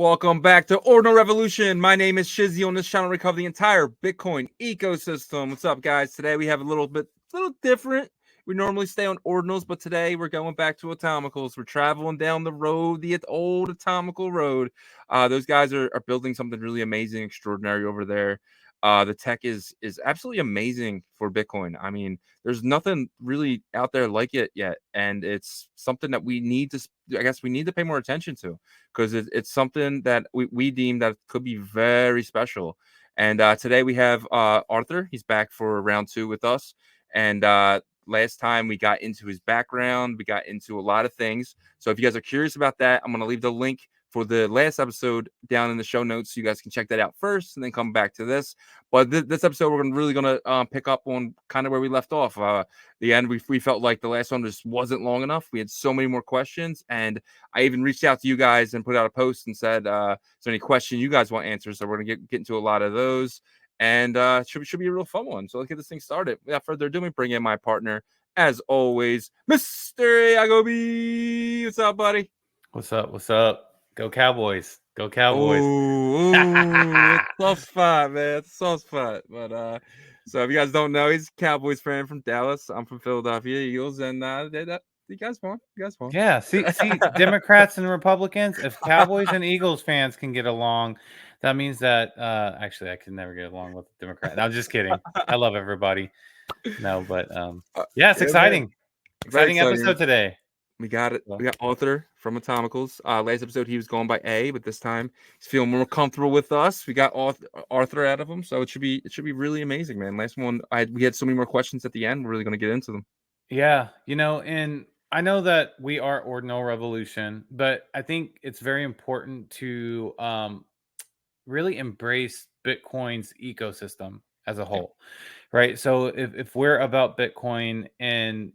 Welcome back to Ordinal Revolution. My name is Shizzy. On this channel, we cover the entire Bitcoin ecosystem. What's up, guys? Today we have a little different. We normally stay on ordinals, but today we're going back to Atomicals. We're traveling down the road, the old Atomical road. Those guys are building something really amazing, extraordinary over there. The tech is absolutely amazing for Bitcoin. I mean, there's nothing really out there like it yet, and it's something that we need to. I guess we need to pay more attention to because it's something that we deem that could be very special. And today we have Arthur. He's back for round 2 with us, and last time we got into his background, we got into a lot of things. So if you guys are curious about that, I'm going to leave the link for the last episode down in the show notes so you guys can check that out first and then come back to this. But this episode, we're really going to pick up on kind of where we left off. The end, we felt like the last one just wasn't long enough. We had so many more questions, and I even reached out to you guys and put out a post and said, is there any question you guys want answers? So we're going to get into a lot of those, and should be a real fun one. So let's get this thing started. Without further ado, we bring in my partner, as always, Mr. Yagobi. What's up, buddy? What's up? What's up? Go Cowboys. Go Cowboys. Oh, soft spot, man. It's a soft spot. But so if you guys don't know, he's a Cowboys fan from Dallas. I'm from Philadelphia Eagles, and you guys won. You guys won. Yeah, see, Democrats and Republicans, if Cowboys and Eagles fans can get along, that means that actually I can never get along with Democrats. I'm just kidding. I love everybody. No, but yeah, it's exciting. Exciting episode today. We got it. We got Arthur from Atomicals. Last episode he was going by A, but this time he's feeling more comfortable with us. We got Arthur out of him, so it should be really amazing, man. Last one, we had so many more questions at the end. We're really going to get into them. Yeah, and I know that we are Ordinal Revolution, but I think it's very important to really embrace Bitcoin's ecosystem as a whole, right? So if we're about Bitcoin and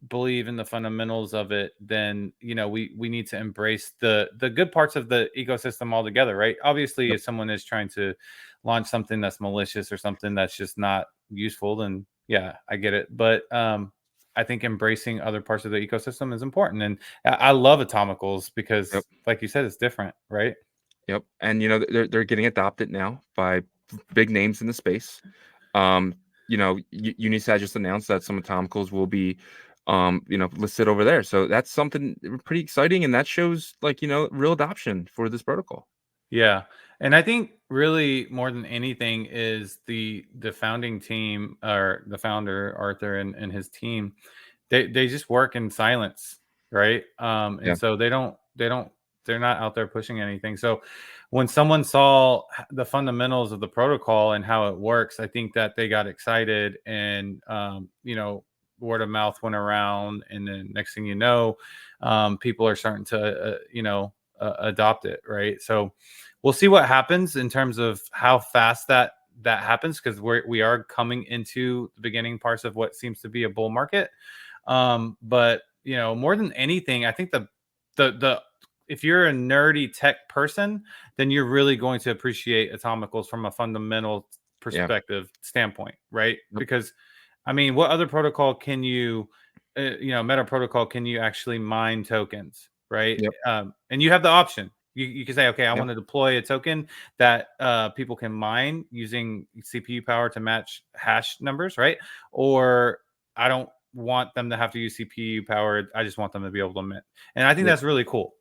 believe in the fundamentals of it, then we need to embrace the good parts of the ecosystem altogether, right? Obviously, if someone is trying to launch something that's malicious or something that's just not useful, then yeah, I get it. But I think embracing other parts of the ecosystem is important, and I love Atomicals because, like you said, it's different, right? Yep, and they're getting adopted now by big names in the space. Unisat just announced that some Atomicals will be listed over there. So that's something pretty exciting, and that shows real adoption for this protocol. Yeah. And I think really more than anything is the founding team, or the founder, Arthur, and his team, they just work in silence, right? So they're not out there pushing anything. So when someone saw the fundamentals of the protocol and how it works, I think that they got excited, and word of mouth went around, and then next thing you know, people are starting to adopt it, right? So we'll see what happens in terms of how fast that happens, because we are coming into the beginning parts of what seems to be a bull market. But more than anything, I think the if you're a nerdy tech person, then you're really going to appreciate Atomicals from a fundamental perspective standpoint, right? Because I mean, what other protocol can you, Meta protocol, can you actually mine tokens, right? And you have the option. You can say, okay, I want to deploy a token that people can mine using CPU power to match hash numbers, right? Or I don't want them to have to use CPU power. I just want them to be able to mint. And I think that's really cool.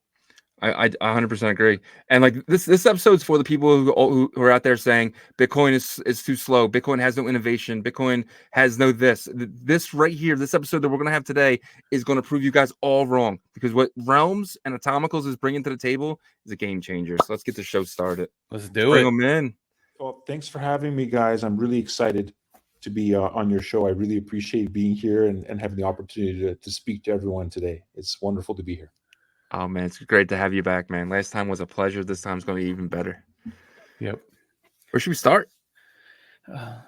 I 100% agree. And like this episode's for the people who are out there saying Bitcoin is too slow. Bitcoin has no innovation. Bitcoin has no this. This right here, this episode that we're going to have today is going to prove you guys all wrong, because what Realms and Atomicals is bringing to the table is a game changer. So let's get the show started. Let's do Bring them in. Well, thanks for having me, guys. I'm really excited to be on your show. I really appreciate being here and having the opportunity to speak to everyone today. It's wonderful to be here. Oh, man, it's great to have you back, man. Last time was a pleasure. This time's going to be even better. Yep. Where should we start? Well,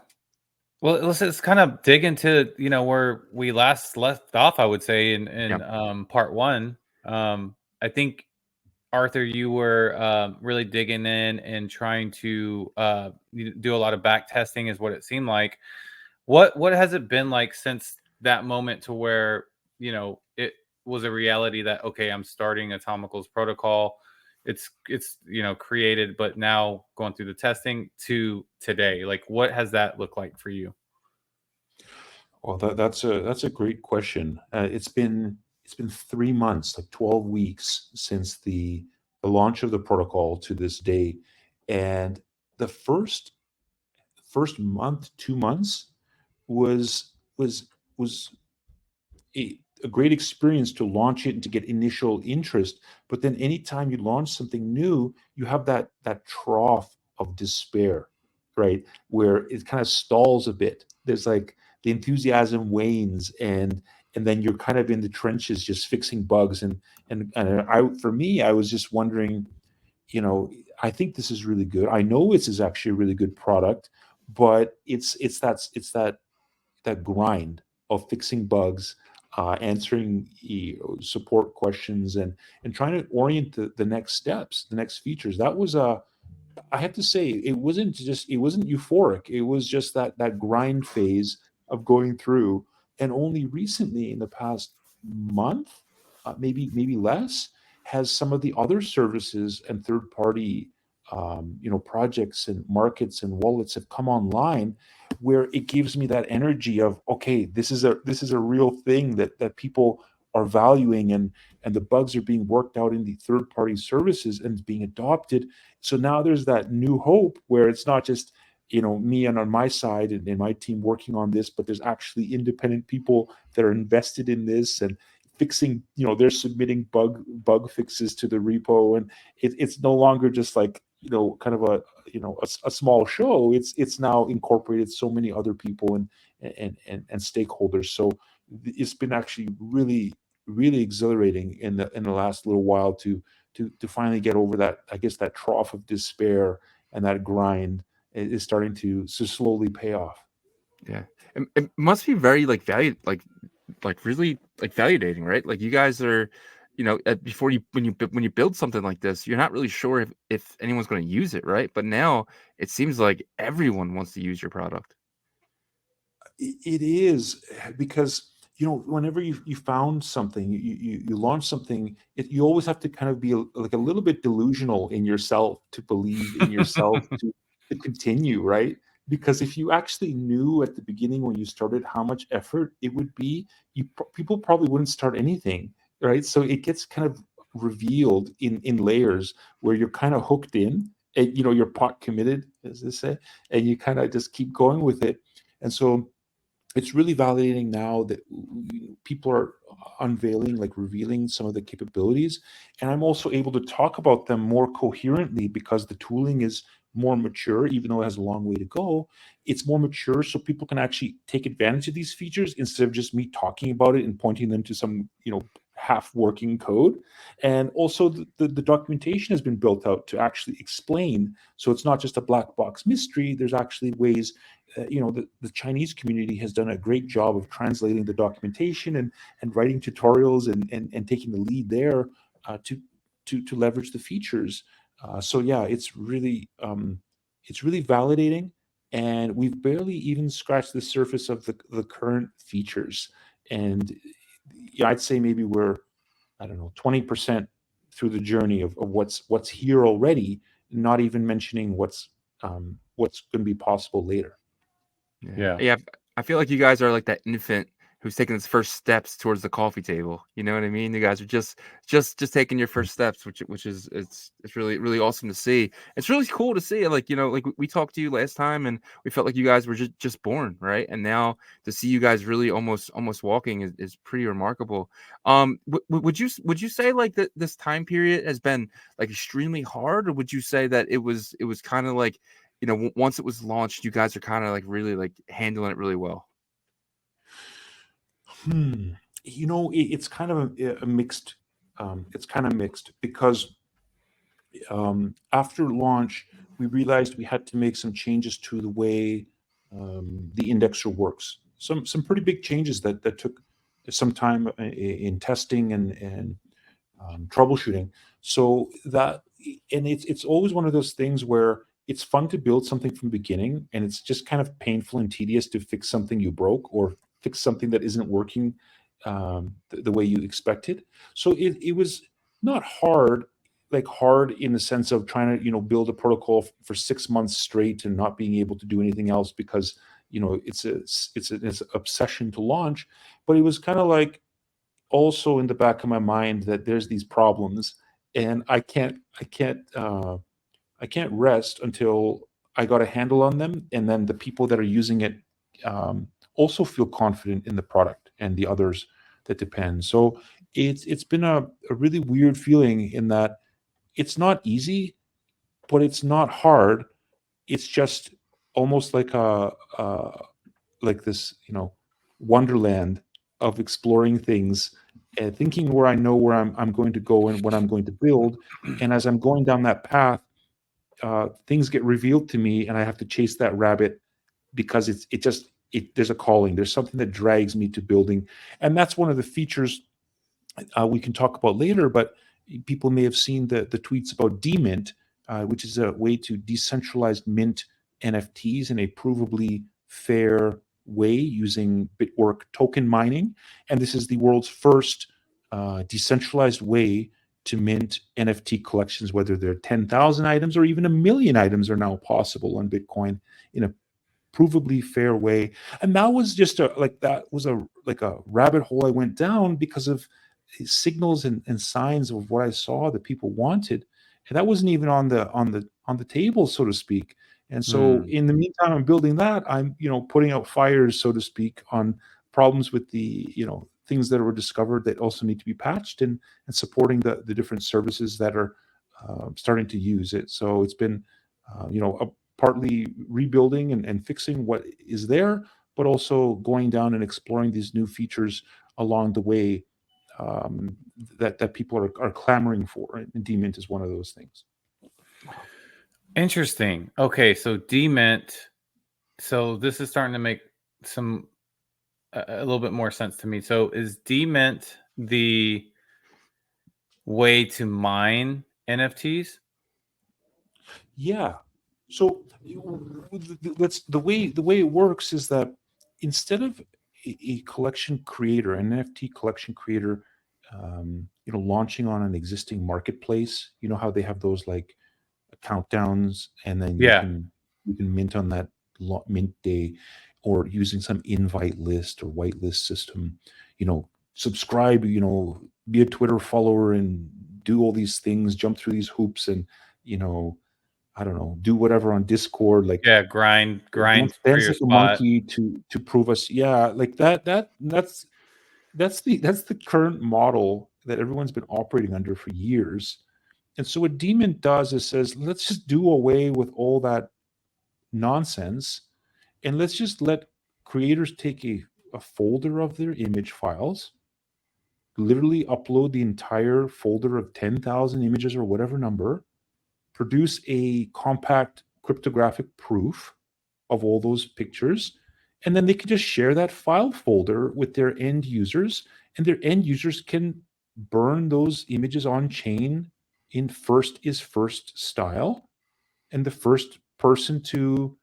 let's kind of dig into, where we last left off, I would say, in part 1. I think, Arthur, you were really digging in and trying to do a lot of back testing, is what it seemed like. What has it been like since that moment to where, it was a reality that, okay, I'm starting Atomicals protocol. it's created, but now going through the testing to today? Like, what has that looked like for you? Well, that's a great question. It's been 3 months, like 12 weeks since the launch of the protocol to this day, and the first month, 2 months was a great experience to launch it and to get initial interest. But then anytime you launch something new, you have that trough of despair, right? Where it kind of stalls a bit. There's like the enthusiasm wanes, and then you're kind of in the trenches just fixing bugs. And for me, I was just wondering, I think this is really good. I know this is actually a really good product, but it's that grind of fixing bugs, answering support questions, and trying to orient the next steps, the next features. That was I have to say, it wasn't euphoric. It was just that grind phase of going through. And only recently, in the past month, maybe less, has some of the other services and third party projects and markets and wallets have come online, where it gives me that energy of, okay, this is a real thing that people are valuing, and the bugs are being worked out in the third party services and being adopted. So now there's that new hope where it's not just me and on my side and my team working on this, but there's actually independent people that are invested in this and fixing. They're submitting bug fixes to the repo, and it's no longer just like kind of a small show. It's now incorporated so many other people and stakeholders. So it's been actually really, really exhilarating in the last little while to finally get over that, I guess, that trough of despair, and that grind is starting to slowly pay off. Yeah, it must be very really validating, right? Like, you guys are, before when you build something like this, you're not really sure if anyone's going to use it, right? But now it seems like everyone wants to use your product. It is, because whenever you found something, you launch something, you always have to kind of be like a little bit delusional in yourself to believe in yourself to continue, right? Because if you actually knew at the beginning when you started how much effort it would be, people probably wouldn't start anything, right? So it gets kind of revealed in layers where you're kind of hooked in, and you're pot committed, as they say, and you kind of just keep going with it. And so it's really validating now that people are unveiling, like revealing some of the capabilities. And I'm also able to talk about them more coherently because the tooling is more mature, even though it has a long way to go. It's more mature, so people can actually take advantage of these features instead of just me talking about it and pointing them to some, half working code. And also the documentation has been built out to actually explain. So it's not just a black box mystery. There's actually ways, the Chinese community has done a great job of translating the documentation and writing tutorials and taking the lead there to leverage the features. So yeah, it's really validating, and we've barely even scratched the surface of the current features. And yeah, I'd say maybe we're, I don't know, 20% through the journey of what's here already, not even mentioning what's going to be possible later. Yeah. I feel like you guys are like that infant who's taking his first steps towards the coffee table. You know what I mean? You guys are just taking your first steps, which is it's really, really awesome to see. It's really cool to see. Like, like we talked to you last time, and we felt like you guys were just born, right? And now to see you guys really almost walking is pretty remarkable. Would you say like that this time period has been like extremely hard, or would you say that it was kind of like, once it was launched, you guys are kind of like really like handling it really well? It's kind of a mixed. It's kind of mixed because after launch, we realized we had to make some changes to the way the indexer works. Some pretty big changes that took some time in testing and troubleshooting. So that, and it's always one of those things where it's fun to build something from the beginning, and it's just kind of painful and tedious to fix something you broke or fix something that isn't working the way you expected. So it was not hard, like hard in the sense of trying to build a protocol for 6 months straight and not being able to do anything else because it's an obsession to launch. But it was kind of like also in the back of my mind that there's these problems, and I can't rest until I got a handle on them, and then the people that are using it also feel confident in the product and the others that depend. So it's been a really weird feeling in that it's not easy, but it's not hard. It's just almost like like this, wonderland of exploring things and thinking where I know where I'm going to go and what I'm going to build. And as I'm going down that path, things get revealed to me, and I have to chase that rabbit because there's a calling. There's something that drags me to building, and that's one of the features we can talk about later. But people may have seen the tweets about DeMint, which is a way to decentralize mint NFTs in a provably fair way using Bitwork token mining. And this is the world's first decentralized way to mint NFT collections, whether they're 10,000 items or even 1 million items are now possible on Bitcoin in a provably fair way. And that was just a rabbit hole I went down because of signals and signs of what I saw that people wanted, and that wasn't even on the table, so to speak. And so in the meantime, I'm building that. I'm putting out fires, so to speak, on problems with the things that were discovered that also need to be patched, and supporting the different services that are starting to use it. So it's been partly rebuilding and fixing what is there, but also going down and exploring these new features along the way that people are clamoring for, and DeMint is one of those things. Interesting. Okay, so DeMint. So this is starting to make a little bit more sense to me. So is DeMint the way to mine NFTs? Yeah. So the way it works is that instead of a collection creator, an NFT collection creator, launching on an existing marketplace, how they have those like countdowns, and then you can mint on that mint day, or using some invite list or whitelist system, subscribe, be a Twitter follower and do all these things, jump through these hoops, and I don't know, do whatever on Discord, like grind for dance your like a spot. monkey to prove us, like that's the current model that everyone's been operating under for years. And so what DeMint does is says, let's just do away with all that nonsense, and let's just let creators take a folder of their image files, literally upload the entire folder of 10,000 images or whatever number, produce a compact cryptographic proof of all those pictures, and then they can just share that file folder with their end users, and their end users can burn those images on chain in first is first style, and the first person to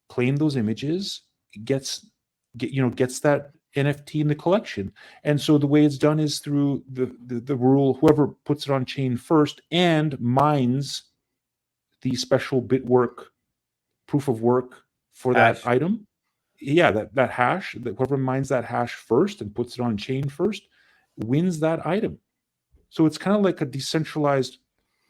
claim those images gets that NFT in the collection. And so the way it's done is through the rule: whoever puts it on chain first and mines the special Bitwork proof of work for Hash. that item, that hash, that whoever mines that hash first and puts it on chain first wins that item. So it's kind of like a decentralized,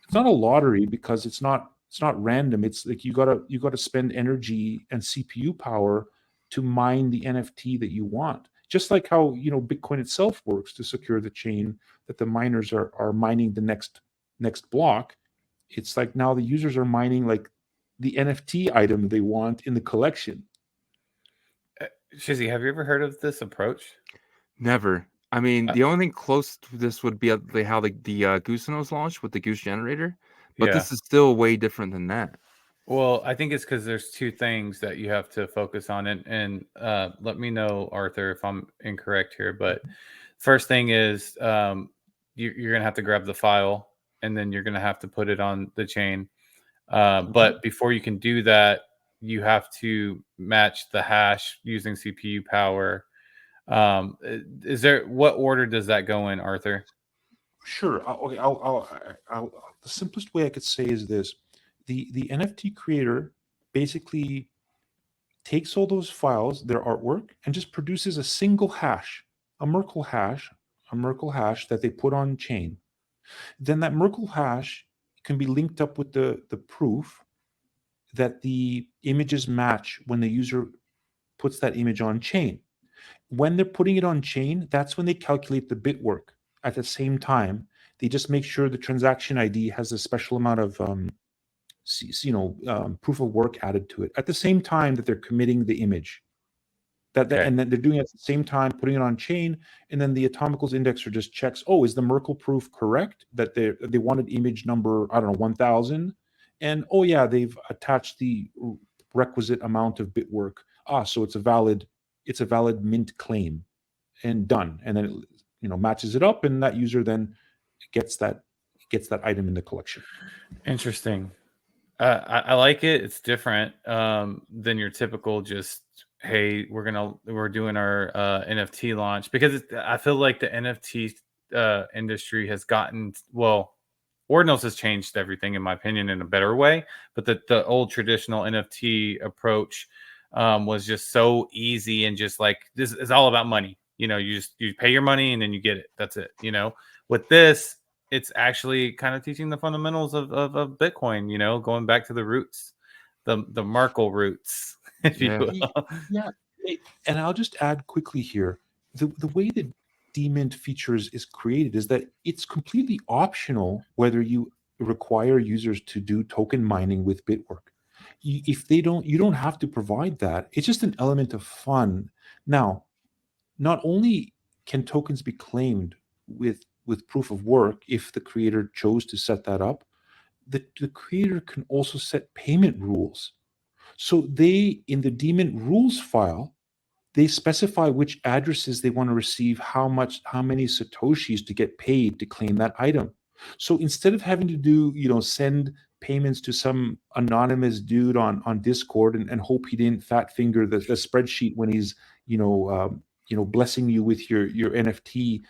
it's not a lottery because it's not random. It's like you gotta spend energy and CPU power to mine the NFT that you want. Just like how Bitcoin itself works to secure the chain, that the miners are mining the next block. It's like now the users are mining like the NFT item they want in the collection. Shizzy, have you ever heard of this approach? Never. I mean, the only thing close to this would be how the Goose Nose launched with the Goose generator, but this is still way different than that. Well, I think it's because there's two things that you have to focus on, and let me know, Arthur, if I'm incorrect here. But first thing is you're gonna have to grab the file, and then you're gonna have to put it on the chain. But before you can do that, you have to match the hash using CPU power. What order does that go in, Arthur? Sure. The simplest way I could say is this: the NFT creator basically takes all those files, their artwork, and just produces a single hash, a Merkle hash, that they put on chain. Then that Merkle hash can be linked up with the proof that the images match when the user puts that image on chain. When they're putting it on chain, that's when they calculate the bit work. At the same time, they just make sure the transaction ID has a special amount of proof of work added to it at the same time that they're committing the image. And then they're doing it at the same time, putting it on chain, and then the Atomicals indexer just checks, oh, is the Merkle proof correct that they wanted image number, I don't know, 1000, and oh yeah, they've attached the requisite amount of bit work. So it's a valid mint claim, and done. And then it matches it up, and that user then gets that item in the collection. Interesting. I like it. It's different than your typical just, hey, we're doing our NFT launch, because I feel like the NFT industry has gotten, well, Ordinals has changed everything, in my opinion, in a better way. But the old traditional NFT approach was just so easy, and just like, this is all about money. You pay your money and then you get it. That's it. With this, it's actually kind of teaching the fundamentals of Bitcoin, going back to the roots, the Merkle roots, if you will. Yeah. And I'll just add quickly here, the way that DeMint features is created is that it's completely optional whether you require users to do token mining with Bitwork. If they don't, you don't have to provide that. It's just an element of fun. Now, not only can tokens be claimed with proof of work if the creator chose to set that up, the creator can also set payment rules. So they, in the DeMint rules file, they specify which addresses they want to receive how many Satoshis to get paid to claim that item. So instead of having to do, send payments to some anonymous dude on Discord and hope he didn't fat finger the spreadsheet when he's, blessing you with your NFT,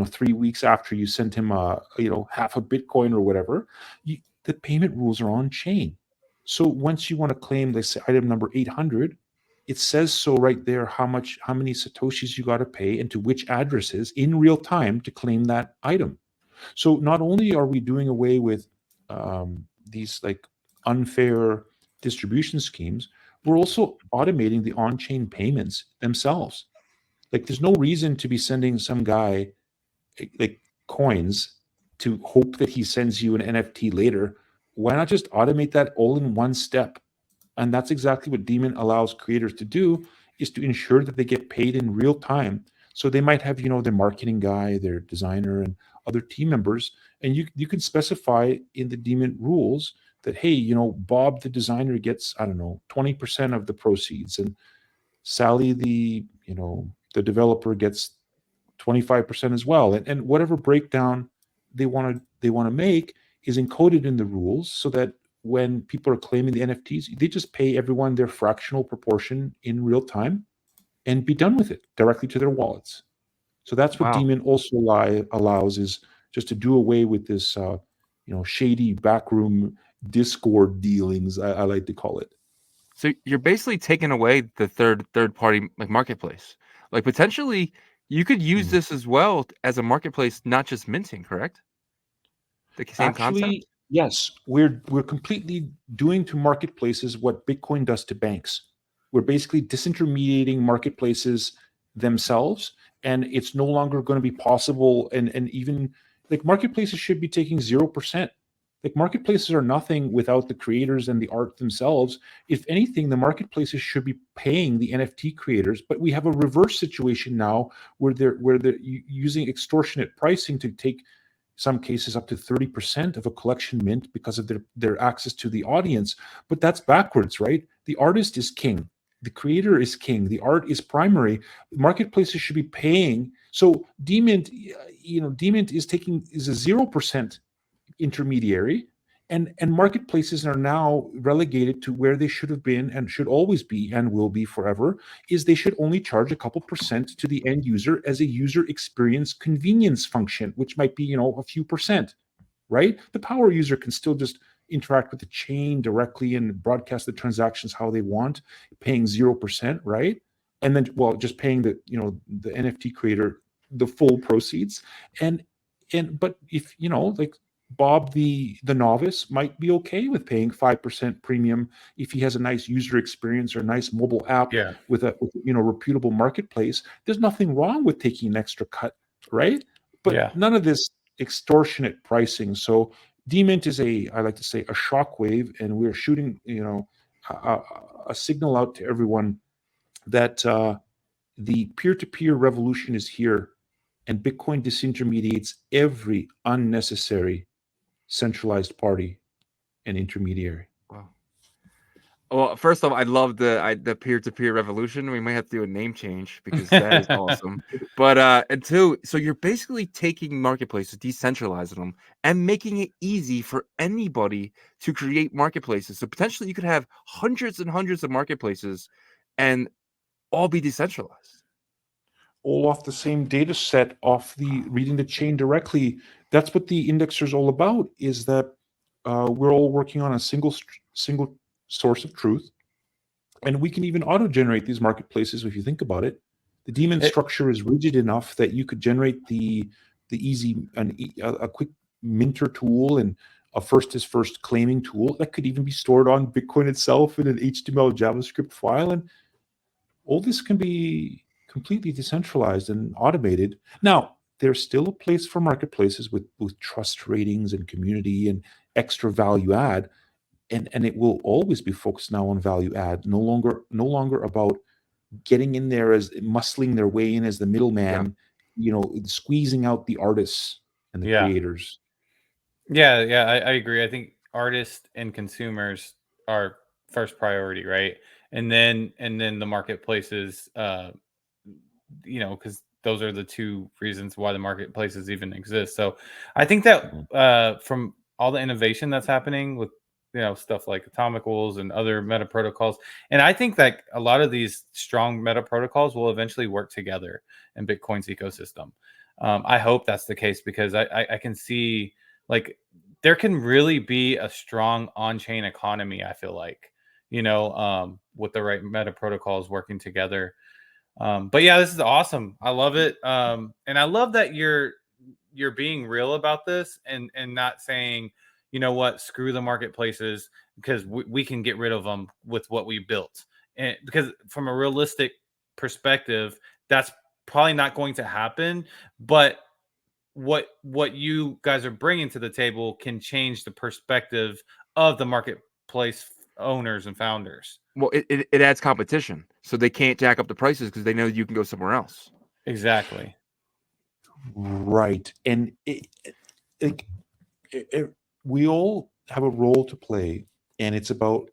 3 weeks after you sent him half a Bitcoin or whatever, the payment rules are on chain. So once you want to claim, let's say, item number 800, it says so right there how many Satoshis you got to pay and to which addresses in real time to claim that item. So not only are we doing away with these like unfair distribution schemes, we're also automating the on-chain payments themselves. Like, there's no reason to be sending some guy like coins to hope that he sends you an NFT later. Why not just automate that all in one step? And that's exactly what DeMint allows creators to do, is to ensure that they get paid in real time. So they might have, their marketing guy, their designer, and other team members. And you can specify in the DeMint rules that, hey, Bob, the designer, gets, 20% of the proceeds. And Sally, the developer, gets 25% as well. And whatever breakdown they want to make is encoded in the rules, so that when people are claiming the NFTs, they just pay everyone their fractional proportion in real time and be done with it directly to their wallets. So that's what DeMint also allows, is just to do away with this, shady backroom Discord dealings, I like to call it. So you're basically taking away the third party like marketplace. Like, potentially you could use this as well as a marketplace, not just minting, correct? The same concept? Yes, we're completely doing to marketplaces what Bitcoin does to banks. We're basically disintermediating marketplaces themselves, and it's no longer going to be possible. And even like, marketplaces should be taking 0%. Like, marketplaces are nothing without the creators and the art themselves. If anything, the marketplaces should be paying the NFT creators. But we have a reverse situation now where they're using extortionate pricing to take, some cases, up to 30% of a collection mint because of their access to the audience. But that's backwards, right? The artist is king. The creator is king. The art is primary. Marketplaces should be paying. So DeMint, DeMint is a 0% intermediary, And marketplaces are now relegated to where they should have been and should always be and will be forever, is they should only charge a couple percent to the end user as a user experience convenience function, which might be, a few percent, right? The power user can still just interact with the chain directly and broadcast the transactions how they want, paying 0%, right? And then, just paying the NFT creator the full proceeds. But if, like Bob the novice might be okay with paying 5% premium if he has a nice user experience or a nice mobile app with a reputable marketplace. There's nothing wrong with taking an extra cut, right? But none of this extortionate pricing. So DeMint is I like to say, a shockwave, and we're shooting a signal out to everyone that the peer-to-peer revolution is here, and Bitcoin disintermediates every unnecessary centralized party and intermediary. Wow. Well, first off, I love the peer-to-peer revolution. We might have to do a name change because that is awesome. But and two, so you're basically taking marketplaces, decentralizing them, and making it easy for anybody to create marketplaces. So potentially you could have hundreds and hundreds of marketplaces and all be decentralized. All off the same data set, off the reading the chain directly. That's what the indexer is all about, is that we're all working on a single source of truth. And we can even auto-generate these marketplaces if you think about it. The DeMint structure is rigid enough that you could generate the easy, a quick minter tool and a first is first claiming tool that could even be stored on Bitcoin itself in an HTML JavaScript file. And all this can be completely decentralized and automated. Now, there's still a place for marketplaces with trust ratings and community and extra value add. And it will always be focused now on value add, no longer about getting in there as muscling their way in as the middleman, squeezing out the artists and the creators. I agree. I think artists and consumers are first priority, right? And then the marketplaces, because those are the two reasons why the marketplaces even exist. So I think that from all the innovation that's happening with stuff like Atomicals and other meta protocols, and I think that a lot of these strong meta protocols will eventually work together in Bitcoin's ecosystem. I hope that's the case, because I can see, like, there can really be a strong on-chain economy, I feel like, with the right meta protocols working together. But yeah, this is awesome. I love it. And I love that you're being real about this and not saying, you know what, screw the marketplaces, because we can get rid of them with what we built. And because from a realistic perspective, that's probably not going to happen. But what you guys are bringing to the table can change the perspective of the marketplace owners and founders. Well, it adds competition, so they can't jack up the prices because they know you can go somewhere else. Exactly. Right. And we all have a role to play, and it's about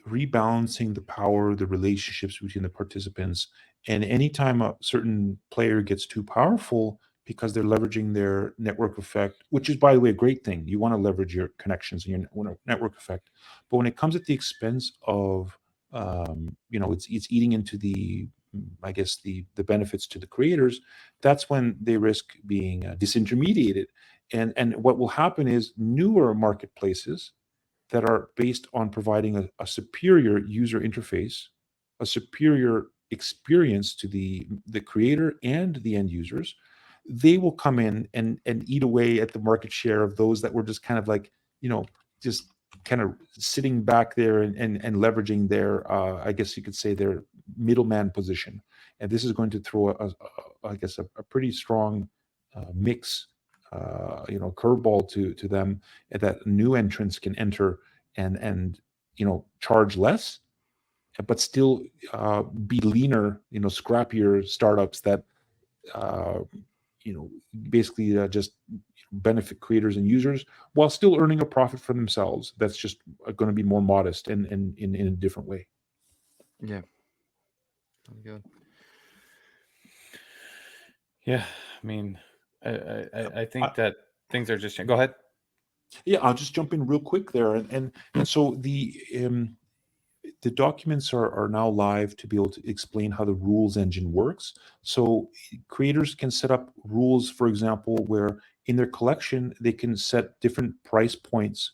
rebalancing the power, the relationships between the participants. And anytime a certain player gets too powerful because they're leveraging their network effect, which is, by the way, a great thing. You want to leverage your connections and your network effect. But when it comes at the expense of, it's eating into the benefits to the creators, that's when they risk being disintermediated. And what will happen is newer marketplaces that are based on providing a superior user interface, a superior experience to the creator and the end users, they will come in and eat away at the market share of those that were just kind of like, just kind of sitting back there and leveraging their, I guess you could say, their middleman position. And this is going to throw a pretty strong mix, curveball to them, that new entrants can enter and charge less, but still be leaner, scrappier startups that basically just benefit creators and users while still earning a profit for themselves. That's just going to be more modest and in a different way. Yeah. Good. Yeah, I mean, I think that things are just. Go ahead. Yeah, I'll just jump in real quick there, and so the documents are now live to be able to explain how the rules engine works. So creators can set up rules, for example, where in their collection they can set different price points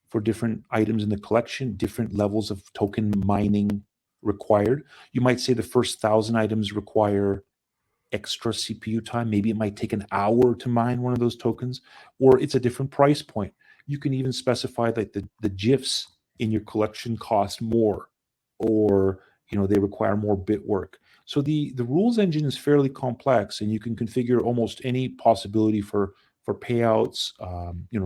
for different items in the collection, different levels of token mining required. You might say the first 1,000 items require extra CPU time. Maybe it might take an hour to mine one of those tokens, or it's a different price point. You can even specify that the GIFs in your collection cost more, or they require more bit work. So the rules engine is fairly complex, and you can configure almost any possibility for payouts,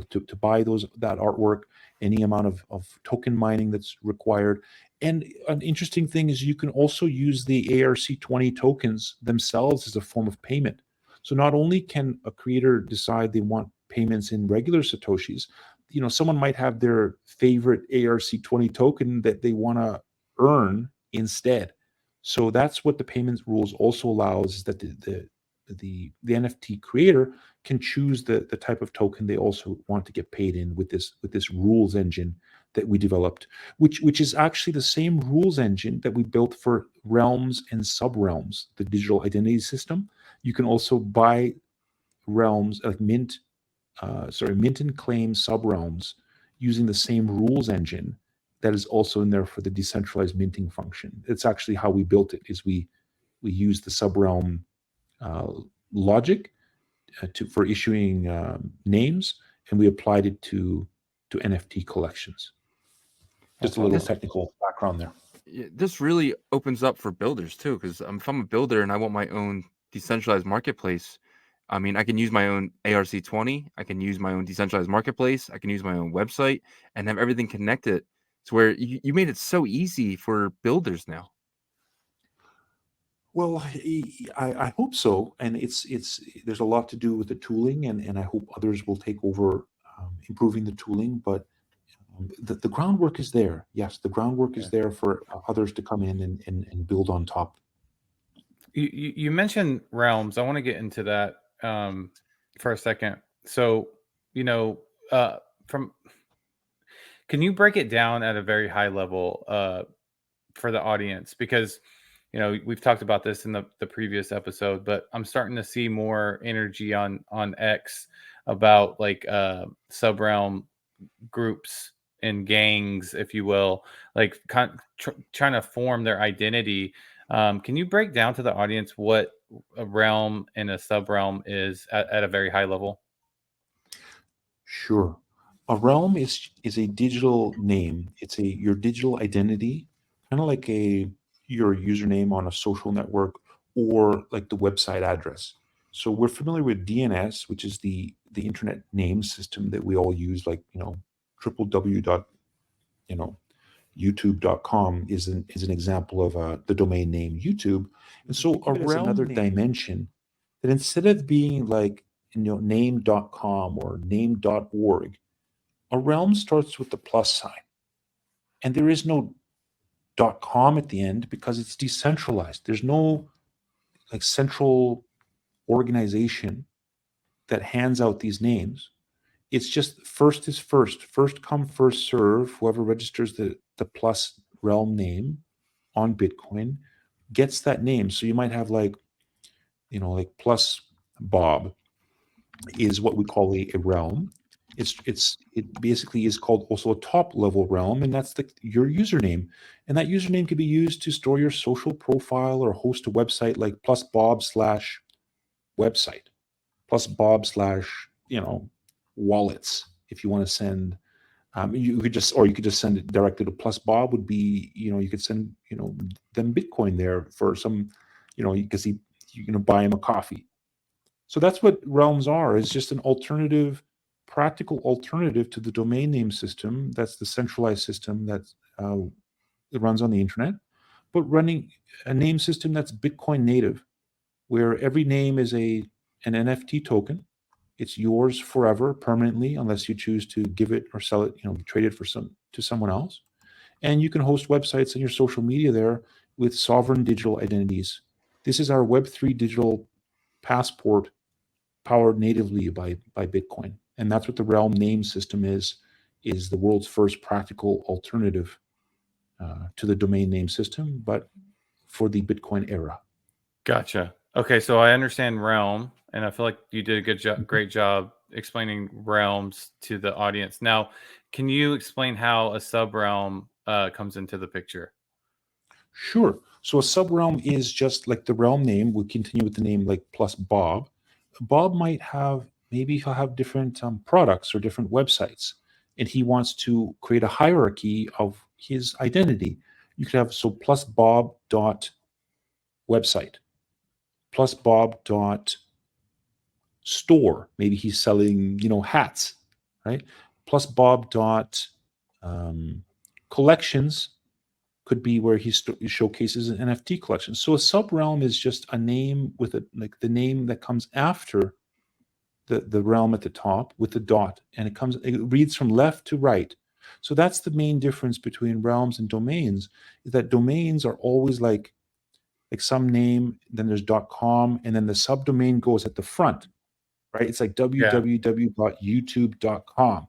to buy that artwork, any amount of token mining that's required. And an interesting thing is you can also use the ARC20 tokens themselves as a form of payment. So not only can a creator decide they want payments in regular Satoshis, someone might have their favorite ARC20 token that they want to earn instead. So that's what the payments rules also allows, is that the NFT creator can choose the type of token they also want to get paid in with this rules engine that we developed, which is actually the same rules engine that we built for realms and sub-realms, the digital identity system. You can also buy realms like mint and claim sub-realms using the same rules engine that is also in there for the decentralized minting function. It's actually how we built it, is we use the sub-realm logic for issuing names, and we applied it to NFT collections. Just a little technical background there. This really opens up for builders too, because if I'm a builder and I want my own decentralized marketplace, I mean, I can use my own ARC20, I can use my own decentralized marketplace, I can use my own website, and have everything connected to where you made it so easy for builders now. Well, I hope so, and there's a lot to do with the tooling, and I hope others will take over improving the tooling. But the groundwork is there. Yes, the groundwork is there for others to come in and build on top. You mentioned realms. I want to get into that for a second. So, can you break it down at a very high level for the audience? Because we've talked about this in the previous episode, but I'm starting to see more energy on X about like sub-realm groups and gangs, if you will, like trying to form their identity. Can you break down to the audience what a realm and a sub-realm is at a very high level? Sure. A realm is a digital name. It's your digital identity, kind of like your username on a social network, or like the website address. So we're familiar with DNS, which is the internet name system that we all use, like www.youtube.com is an example of the domain name YouTube. And so a realm, another dimension, that instead of being like name.com or name.org, a realm starts with the plus sign, and there is no .com at the end because it's decentralized. There's no like central organization that hands out these names. It's just first is first come, first serve. Whoever registers the plus realm name on Bitcoin gets that name. So you might have like plus Bob is what we call a realm. It basically is called also a top level realm, and that's your username. And that username can be used to store your social profile or host a website like plus Bob /website, plus Bob / wallets. If you want to send, you could just send it directly to plus Bob. Would be you could send them Bitcoin there for some because you're going to buy him a coffee. So that's what realms are. It's just an practical alternative to the domain name system. That's the centralized system that it runs on the internet, but running a name system that's Bitcoin native, where every name is an NFT token. It's yours forever, permanently, unless you choose to give it or sell it, trade it to someone else. And you can host websites and your social media there with sovereign digital identities. This is our Web3 digital passport, powered natively by Bitcoin. And that's what the Realm name system is the world's first practical alternative to the domain name system, but for the Bitcoin era. Gotcha. Okay, so I understand Realm, and I feel like you did a good job, great job explaining realms to the audience. Now, can you explain how a subrealm comes into the picture? Sure. So a subrealm is just like the realm name. We continue with the name like plus Bob. Bob might have, maybe he'll have different products or different websites, and he wants to create a hierarchy of his identity. You could have, so plus Bob dot website, plus Bob dot store. Maybe he's selling, hats, right? Plus Bob dot collections could be where he showcases an NFT collection. So a subrealm is just a name with like the name that comes after the realm at the top with the dot, and it reads from left to right. So that's the main difference between realms and domains, is that domains are always like some name, then there's .com, and then the subdomain goes at the front, right? It's like www.youtube.com.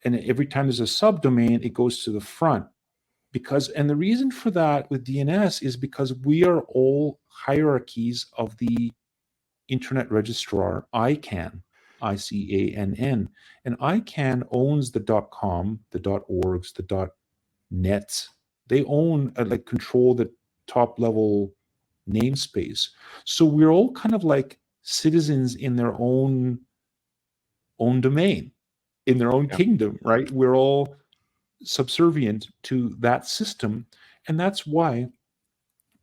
And every time there's a subdomain, it goes to the front. And the reason for that with DNS is because we are all hierarchies of the Internet Registrar ICANN, ICANN. And ICANN owns the .com, the .orgs, the .nets. They own, control the top level namespace. So we're all kind of like citizens in their own domain, in their own kingdom, right? We're all subservient to that system, and that's why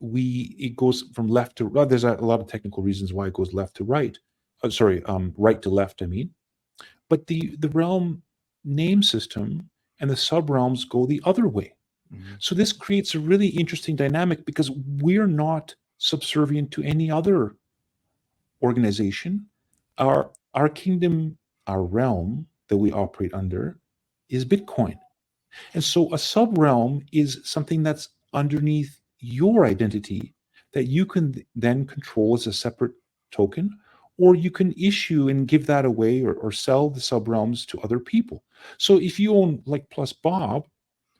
it goes from left to right. There's a lot of technical reasons why it goes left to right. Right to left, I mean. But the realm name system and the subrealms go the other way. Mm-hmm. So this creates a really interesting dynamic because we're not subservient to any other organization. Our kingdom, our realm that we operate under is Bitcoin. And so a subrealm is something that's underneath your identity that you can then control as a separate token, or you can issue and give that away or sell the subrealms to other people. So if you own like plus Bob,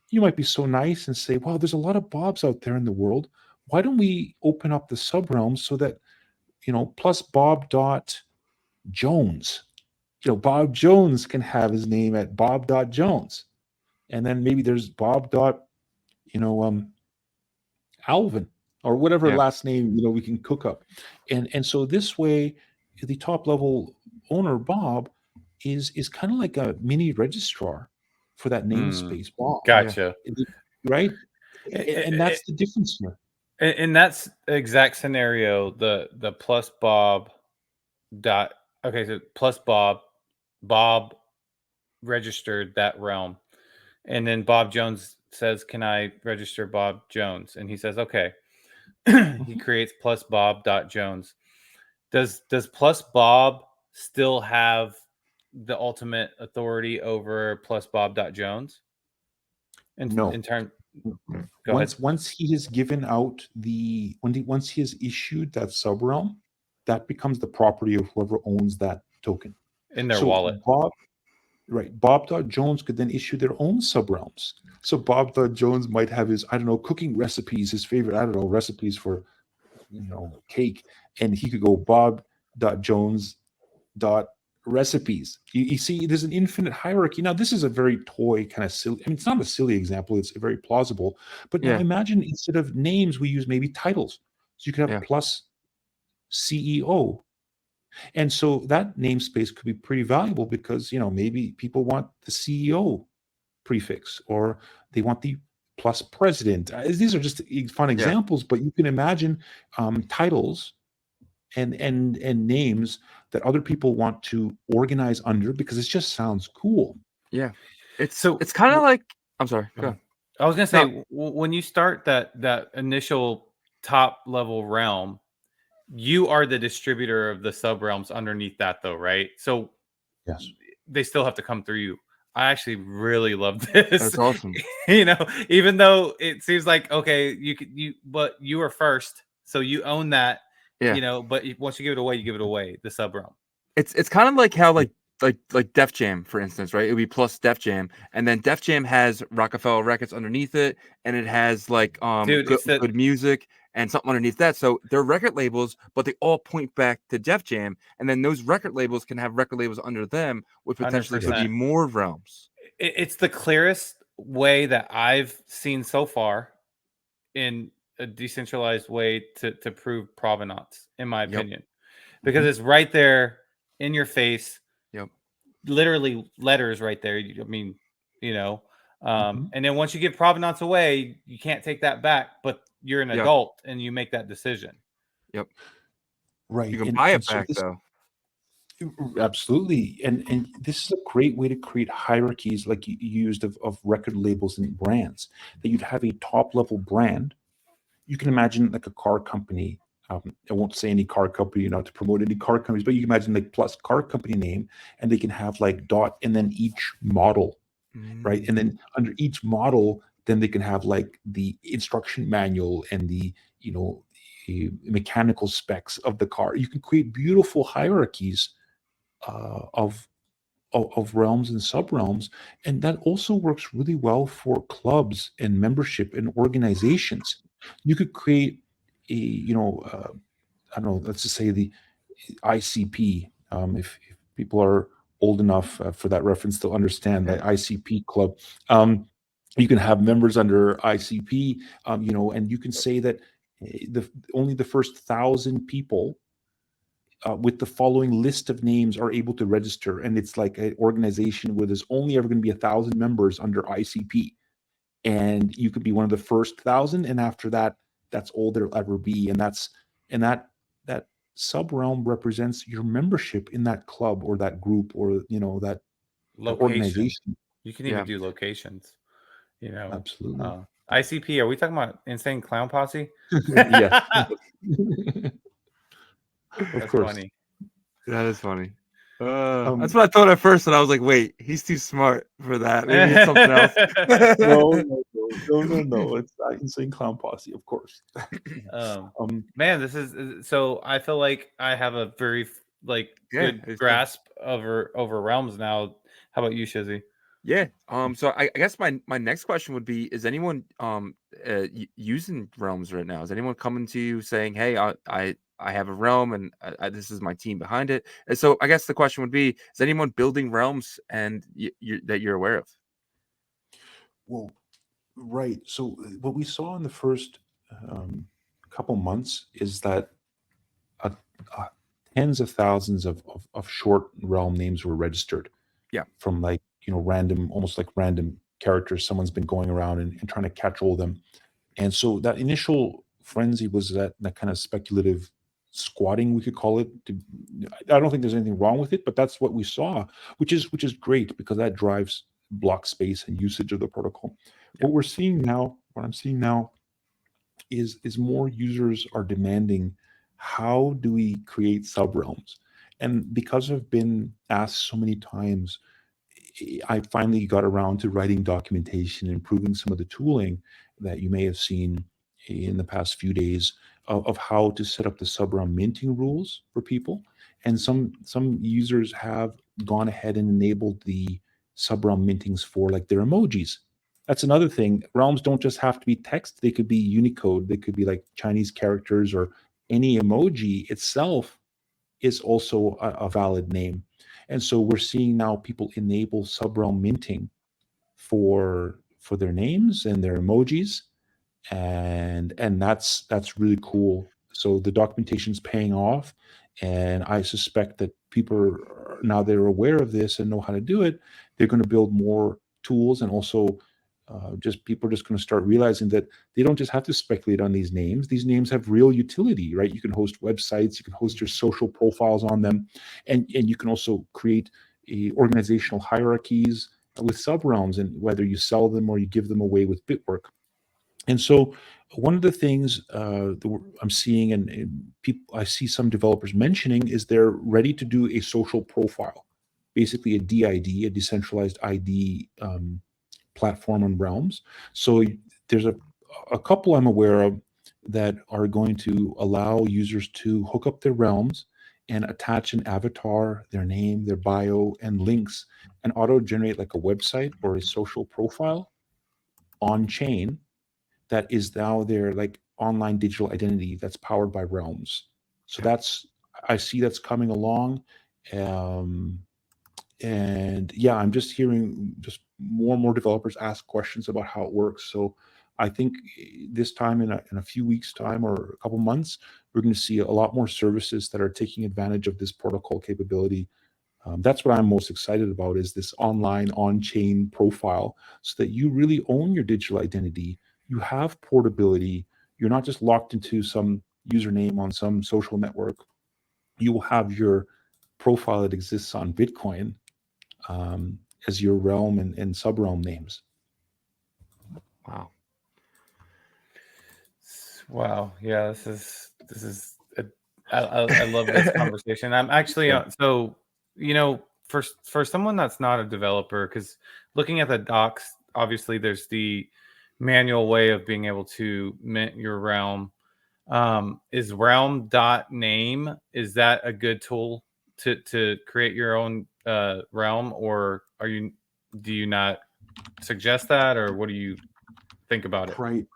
you might be so nice and say, wow, there's a lot of Bobs out there in the world. Why don't we open up the subrealms so that, plus Bob dot Jones, Bob Jones can have his name at Bob dot Jones. And then maybe there's Bob dot, Alvin or whatever last name, we can cook up. And so this way, the top level owner, Bob, is kind of like a mini registrar for that namespace, Bob. Gotcha. Right? And that's the difference here. And that's the exact scenario, the plus Bob dot, okay, so plus Bob registered that realm. And then Bob Jones says, can I register Bob Jones? And he says, okay. He creates plus Bob dot Jones. Does plus Bob still have the ultimate authority over plus Bob dot Jones? No. Once he has given out once he has issued that subrealm, that becomes the property of whoever owns that token. In their wallet. Bob.Jones could then issue their own subrealms. So Bob.Jones might have his, cooking recipes, his favorite, recipes for, cake. And he could go Bob.Jones.recipes. You see, there's an infinite hierarchy. Now, this is a very toy kind of silly, it's not a silly example. It's very plausible. But now imagine instead of names, we use maybe titles. So you could have plus CEO. And so that namespace could be pretty valuable because, maybe people want the CEO prefix or they want the plus president. These are just fun examples, but you can imagine titles and names that other people want to organize under because it just sounds cool. Yeah. It's kind of like, I'm sorry. Go ahead. I was going to say, when you start that initial top level realm, you are the distributor of the subrealms underneath that, though, right? So yes, they still have to come through you. I actually really love this. That's awesome. Even though it seems like, okay, but you were first, so you own that. But once you give it away, you give it away. The subrealm. It's kind of like how like Def Jam, for instance, right? It would be plus Def Jam, and then Def Jam has Rockefeller Records underneath it, and it has like Dude, good music and something underneath that. So they're record labels, but they all point back to Def Jam, and then those record labels can have record labels under them, which potentially could be 100%. more realms. It's the clearest way that I've seen so far in a decentralized way to prove provenance, in my opinion, because it's right there in your face. Yep. Literally letters right there. I mean, and then once you give provenance away, you can't take that back, but you're an adult and you make that decision. Yep. Right. You can buy it back though. Absolutely. And this is a great way to create hierarchies like you used of record labels and brands, that you'd have a top level brand. You can imagine like a car company. I won't say any car company, to promote any car companies, but you can imagine like plus car company name, and they can have like dot and then each model, right? And then under each model, then they can have like the instruction manual and the mechanical specs of the car. You can create beautiful hierarchies of realms and sub-realms, and that also works really well for clubs and membership and organizations. You could create a I don't know, let's just say the ICP, if people are old enough for that reference to understand that ICP club. You can have members under ICP, and you can say that only the first 1,000 people with the following list of names are able to register, and it's like an organization where there's only ever going to be 1,000 members under ICP, and you could be one of the first 1,000, and after that, that's all there'll ever be, and that sub realm represents your membership in that club or that group or that organization. You can even do locations. Absolutely. ICP. Are we talking about Insane Clown Posse? Yeah. That's funny. That is funny. That's what I thought at first, and I was like, "Wait, he's too smart for that. Maybe it's something else." No. It's not Insane Clown Posse, of course. Man, this is so. I feel like I have a very good grasp over realms now. How about you, Shizzy? Yeah. So I guess my next question would be: is anyone using realms right now? Is anyone coming to you saying, "Hey, I have a realm and this is my team behind it"? And so I guess the question would be: is anyone building realms and that you're aware of? Well, right. So what we saw in the first couple months is that tens of thousands of short realm names were registered. Yeah. From random, almost like random characters. Someone's been going around and trying to catch all of them. And so that initial frenzy was that kind of speculative squatting, we could call it. I don't think there's anything wrong with it, but that's what we saw, which is great because that drives block space and usage of the protocol. Yeah. What I'm seeing now is more users are demanding, how do we create subrealms? And because I've been asked so many times, I finally got around to writing documentation, improving some of the tooling that you may have seen in the past few days of how to set up the subrealm minting rules for people. And some users have gone ahead and enabled the subrealm mintings for like their emojis. That's another thing. Realms don't just have to be text. They could be Unicode. They could be like Chinese characters, or any emoji itself is also a valid name. And so we're seeing now people enable subrealm minting for their names and their emojis, and that's really cool. So the documentation's paying off, and I suspect that people now they're aware of this and know how to do it. They're going to build more tools, and also people are just going to start realizing that they don't just have to speculate on these names. These names have real utility, right? You can host websites, you can host your social profiles on them, and you can also create organizational hierarchies with subrealms, and whether you sell them or you give them away with Bitwork. And so one of the things that I'm seeing, and I see some developers mentioning, is they're ready to do a social profile, basically a DID, a decentralized ID platform on realms. So there's a couple I'm aware of that are going to allow users to hook up their realms and attach an avatar, their name, their bio, and links, and auto-generate like a website or a social profile on chain that is now their like online digital identity that's powered by Realms. So I see that's coming along. Um, and yeah, I'm just hearing just more and more developers ask questions about how it works. So I think this time in a few weeks time or a couple months, we're going to see a lot more services that are taking advantage of this protocol capability. That's what I'm most excited about, is this online on-chain profile, so that you really own your digital identity. You have portability. You're not just locked into some username on some social network. You will have your profile that exists on Bitcoin as your realm and sub-realm names. Wow. Wow. Yeah, this is I love this conversation. I'm actually so for someone that's not a developer, because looking at the docs, obviously there's the manual way of being able to mint your realm. Is realm.name, is that a good tool to create your own realm, or do you not suggest that, or what do you think about it? Right.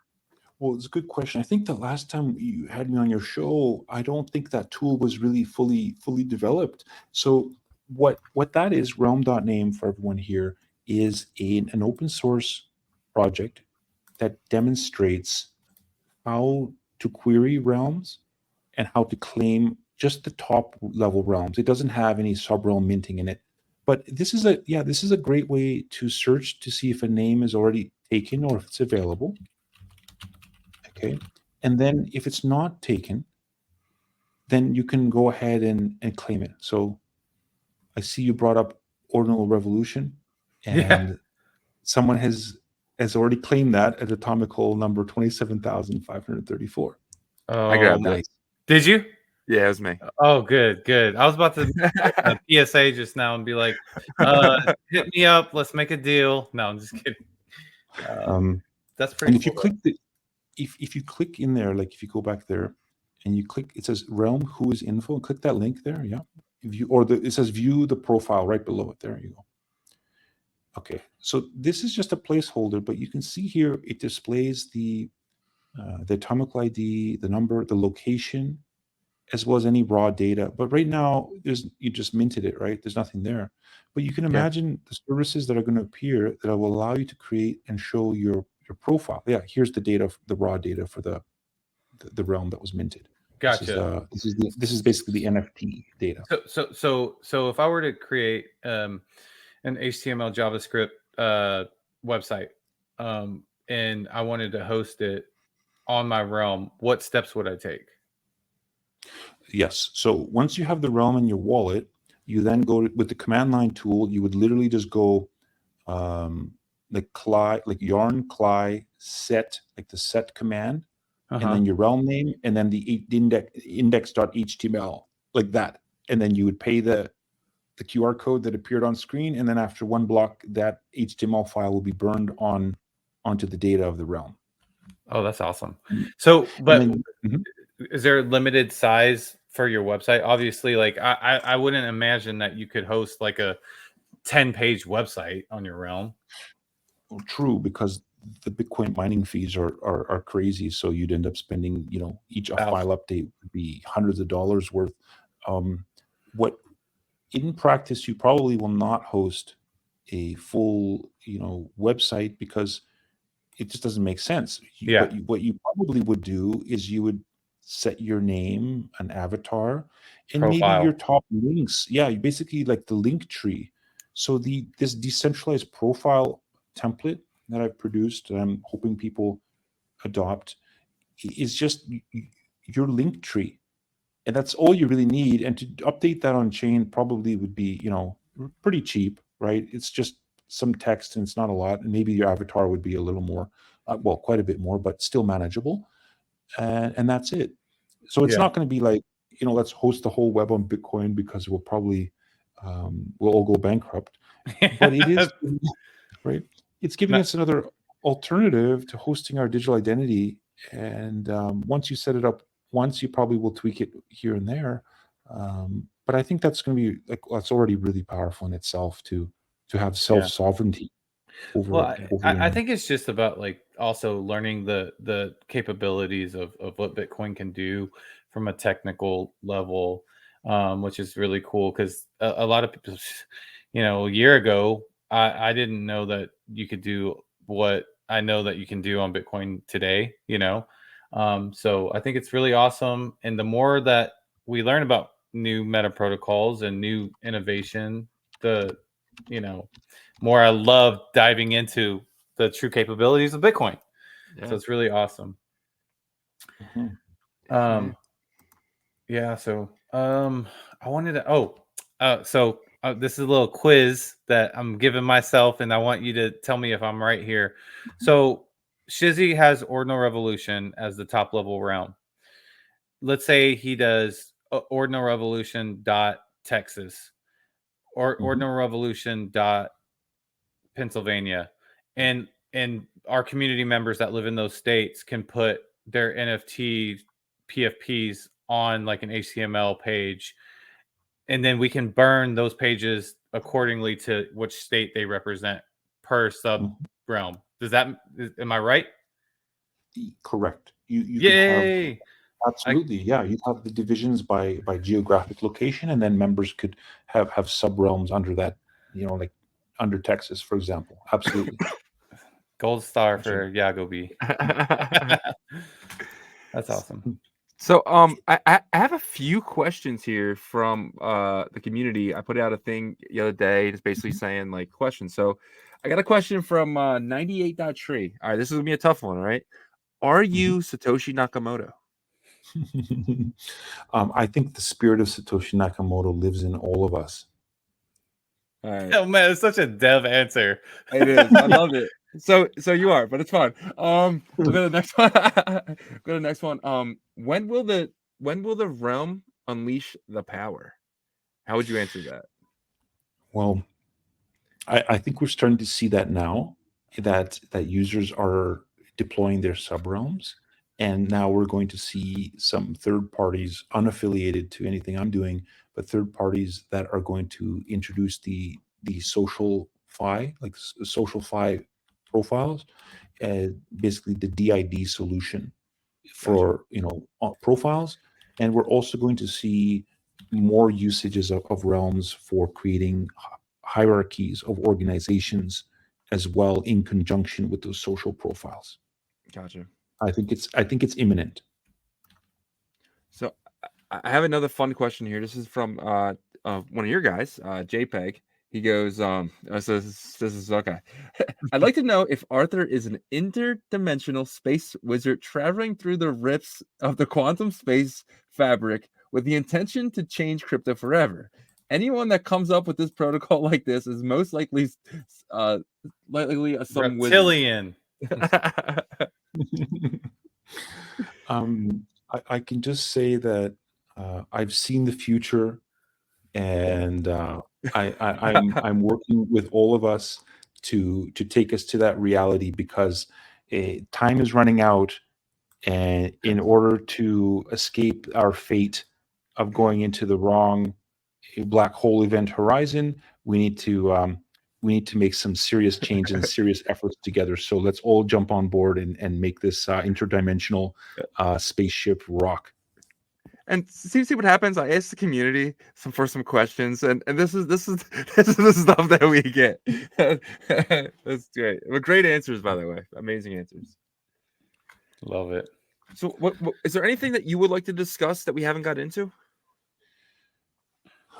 Well, it's a good question. I think the last time you had me on your show, I don't think that tool was really fully developed. So what that is, realm.name, for everyone here, is an open source project that demonstrates how to query realms and how to claim just the top level realms. It doesn't have any sub realm minting in it. But this is a great way to search to see if a name is already taken or if it's available. Okay. And then if it's not taken, then you can go ahead and claim it. So I see you brought up Ordinal Revolution, and someone has already claimed that at atomical number 27,534. Oh, I grabbed Nice. it. Did you? Yeah, it was me. Oh, good. I was about to PSA just now and be like, hit me up. Let's make a deal. No, I'm just kidding. That's pretty And if cool. you click if you click in there, like if you go back there and you click, it says realm who is info, and click that link there. Yeah. It says view the profile right below it. There you go. Okay. So this is just a placeholder, but you can see here it displays the atomical ID, the number, the location, as well as any raw data. But right now, you just minted it, right? There's nothing there. But you can imagine the services that are going to appear that will allow you to create and show your profile. Yeah, here's the data, the raw data for the realm that was minted. Gotcha. This is basically the NFT data. So if I were to create an HTML JavaScript website, and I wanted to host it on my realm, what steps would I take? Yes. So once you have the realm in your wallet, you then go with the command line tool. You would literally just go like yarn cli set, like the set command, and then your realm name, and then the index.html, like that. And then you would pay the QR code that appeared on screen, and then after one block, that HTML file will be burned onto the data of the realm. Oh, that's awesome. So, but then, is there a limited size for your website? Obviously, like I wouldn't imagine that you could host like a 10-page website on your realm. Well, true, because the Bitcoin mining fees are crazy. So you'd end up spending, each file update would be hundreds of dollars worth. What in practice, you probably will not host a full, website, because it just doesn't make sense. What you probably would do is you would set your name, an avatar, and maybe your top links. Yeah, basically like the link tree. So this decentralized profile template that I've produced, and I'm hoping people adopt, is just your link tree. And that's all you really need. And to update that on chain probably would be, pretty cheap, right? It's just some text and it's not a lot. And maybe your avatar would be a little more, quite a bit more, but still manageable. And that's it. So it's not going to be like, let's host the whole web on Bitcoin, because we'll probably, we'll all go bankrupt. But it is, right? It's giving us another alternative to hosting our digital identity. And once you set it up, you probably will tweak it here and there. But I think that's going to be like that's already really powerful in itself to have self sovereignty over. Well, I think it's just about like also learning the capabilities of what Bitcoin can do from a technical level, which is really cool because a lot of people, a year ago, I didn't know that you could do what I know that you can do on Bitcoin today, so I think it's really awesome. And the more that we learn about new meta protocols and new innovation, the more I love diving into the true capabilities of Bitcoin. Yeah. So it's really awesome. Mm-hmm. So I wanted to this is a little quiz that I'm giving myself, and I want you to tell me if I'm right here. So Shizzy has Ordinal Revolution as the top level realm. Let's say he does Ordinal Revolution .Texas or Ordinal Revolution .Pennsylvania, and our community members that live in those states can put their NFT PFPs on like an HTML page, and then we can burn those pages accordingly to which state they represent per sub realm. Am I right? Correct. You Yay! Can have, absolutely, yeah. You have the divisions by geographic location, and then members could have sub realms under that. Like under Texas, for example. Absolutely. Gold star for Yagobi. That's awesome. So I have a few questions here from the community. I put out a thing the other day just basically saying like questions. So I got a question from 98.tree. All right, this is gonna be a tough one, right? Are you Satoshi Nakamoto? I think the spirit of Satoshi Nakamoto lives in all of us. All right. Oh man, it's such a dev answer. It is. I love it. So you are, but it's fine. We'll go to the next one. Go to the next one. When will the realm unleash the power? How would you answer that? Well, I think we're starting to see that now, that users are deploying their subrealms, and now we're going to see some third parties unaffiliated to anything I'm doing, but third parties that are going to introduce the social fi, like social fi profiles, basically the DID solution for profiles. And we're also going to see more usages of realms for creating hierarchies of organizations as well, in conjunction with those social profiles. Gotcha. I think it's imminent. So I have another fun question here. This is from one of your guys, JPEG. He goes, this is okay. I'd like to know if Arthur is an interdimensional space wizard traveling through the rifts of the quantum space fabric with the intention to change crypto forever. Anyone that comes up with this protocol like this is most likely some reptilian. I can just say that I've seen the future, and I'm working with all of us to take us to that reality, because time is running out, and in order to escape our fate of going into the wrong black hole event horizon, we need to make some serious change and serious efforts together. So let's all jump on board and make this interdimensional spaceship rock. And see what happens. I asked the community for some questions, and this is the stuff that we get. That's great. Well, great answers, by the way. Amazing answers. Love it. So, what is there anything that you would like to discuss that we haven't got into?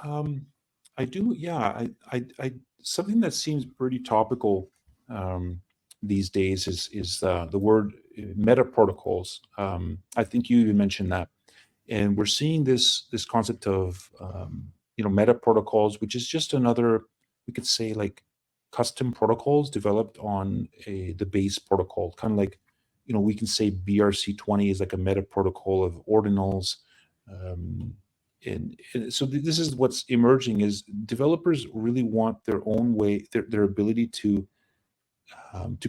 I do. Yeah, I something that seems pretty topical these days is the word meta protocols. I think you even mentioned that. And we're seeing this concept of meta protocols, which is just another, we could say, like custom protocols developed on the base protocol. Kind of like, we can say BRC20 is like a meta protocol of ordinals. And so this is what's emerging, is developers really want their own way, their ability to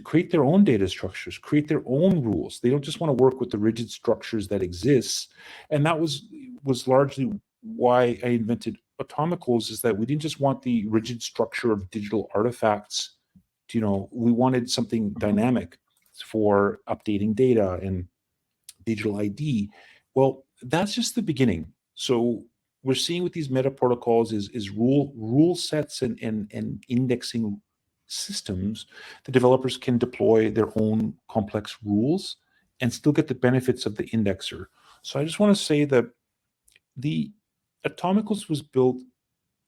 create their own data structures, create their own rules. They don't just want to work with the rigid structures that exist. And that was largely why I invented Atomicals is that we didn't just want the rigid structure of digital artifacts. We wanted something dynamic for updating data and digital ID. Well, that's just the beginning. So we're seeing with these meta protocols is rule sets and indexing systems. The developers can deploy their own complex rules and still get the benefits of the indexer. So I just want to say that the Atomicals was built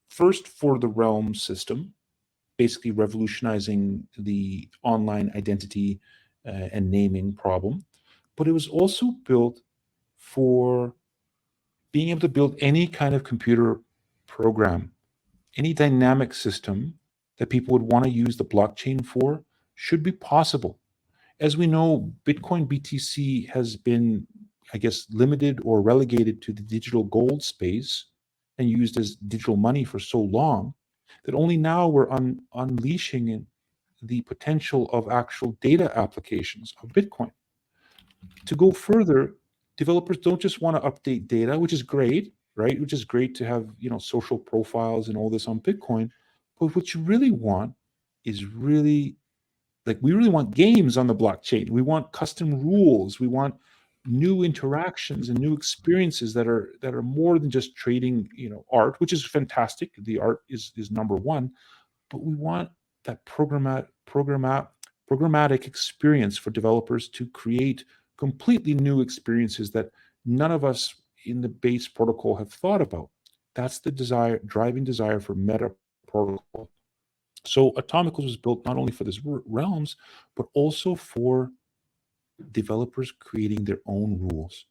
first for the Realm system, basically revolutionizing the online identity and naming problem. But it was also built for being able to build any kind of computer program, any dynamic system that people would want to use the blockchain for should be possible. As we know, Bitcoin BTC has been, I guess, limited or relegated to the digital gold space and used as digital money for so long that only now we're unleashing the potential of actual data applications of Bitcoin. To go further, developers don't just want to update data, which is great, right? Which is great to have, social profiles and all this on Bitcoin. But what you really want is really we really want games on the blockchain. We want custom rules. We want new interactions and new experiences that are more than just trading, art, which is fantastic. The art is number one, but we want that programmatic experience for developers to create completely new experiences that none of us in the base protocol have thought about. That's the driving desire for meta protocol. So Atomicals was built not only for this realms, but also for developers creating their own rules.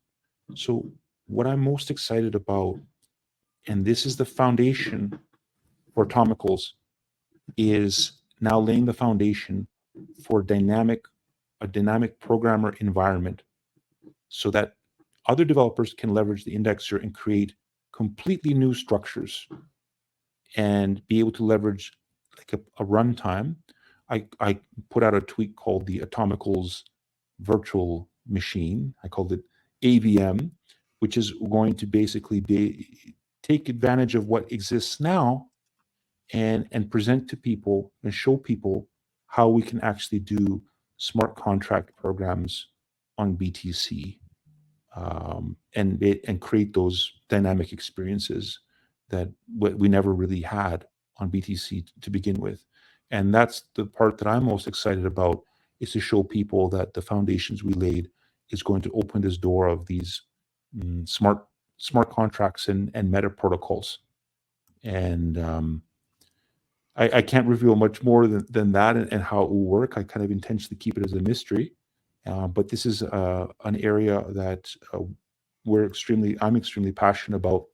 So what I'm most excited about, and this is the foundation for Atomicals, is now laying the foundation for a dynamic programmer environment so that other developers can leverage the indexer and create completely new structures and be able to leverage a runtime. I put out a tweet called the Atomicals virtual machine. I called it AVM, which is going to basically take advantage of what exists now and present to people and show people how we can actually do smart contract programs on BTC, and create those dynamic experiences that we never really had on BTC to begin with. And that's the part that I'm most excited about, is to show people that the foundations we laid is going to open this door of these smart contracts and meta protocols. And I can't reveal much more than that and how it will work. I kind of intentionally keep it as a mystery. But this is an area that I'm extremely passionate about,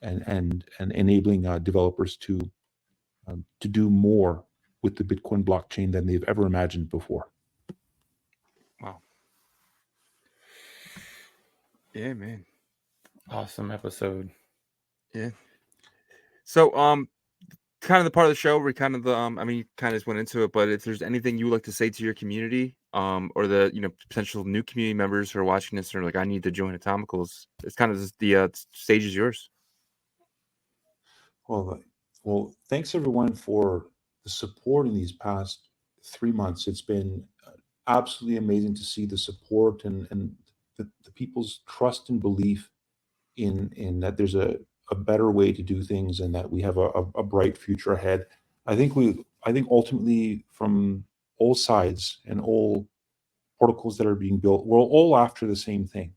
and enabling developers to do more with the Bitcoin blockchain than they've ever imagined before. Wow. Yeah, man. Awesome episode. Yeah. So, kind of the part of the show where kind of you kind of just went into it, but if there's anything you would like to say to your community, or the potential new community members who are watching this and are like, I need to join Atomicals, it's kind of the stage is yours. Well, thanks everyone for the support in these past 3 months. It's been absolutely amazing to see the support and the people's trust and belief in that there's a better way to do things and that we have a bright future ahead. I think ultimately, from all sides and all protocols that are being built, we're all after the same thing.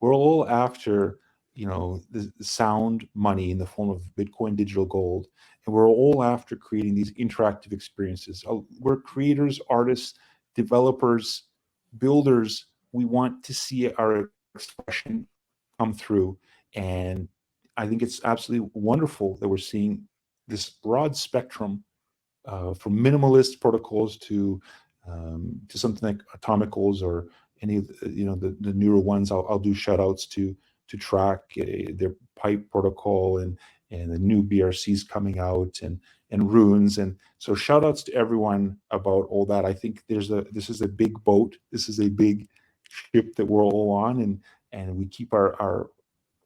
We're all after the sound money in the form of Bitcoin digital gold, and we're all after creating these interactive experiences. We're creators, artists, developers, builders. We want to see our expression come through, and I think it's absolutely wonderful that we're seeing this broad spectrum, from minimalist protocols to something like Atomicals, or any of the newer ones. I'll do shout outs to Track, their pipe protocol, and the new BRCs coming out, and runes. And so shout outs to everyone about all that. I think this is a big boat. This is a big ship that we're all on, and we keep our